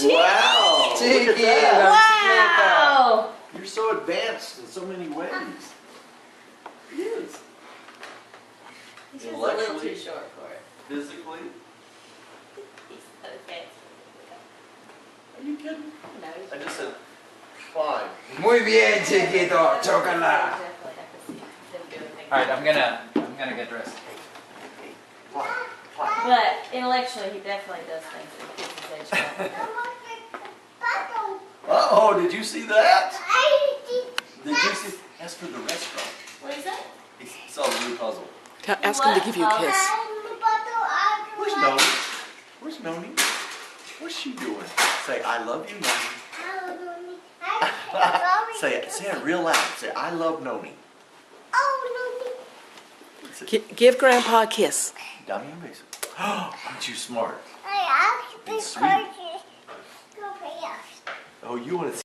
Wow! Look at that! Wow! You're so advanced in so many ways. He is. He's just a little too short for it. Physically? He's so fancy. Are you kidding? No, he's I just said, fine. Muy bien, chiquito. Chocolate. Definitely, I can see them doing things. All right, I'm gonna get dressed. But intellectually, he definitely does things that kids his age don't. Uh-oh, did you see that? Did you see? That's for the restaurant. What is that? He saw the new puzzle. Ask him to give you a kiss. Where's Noni? Where's Noni? What's she doing? Say, I love you, Noni. Say it real loud. Say, I love Noni. Give Grandpa a kiss. Dame un beso. Aren't you smart? I asked It's sweet. Oh, you want to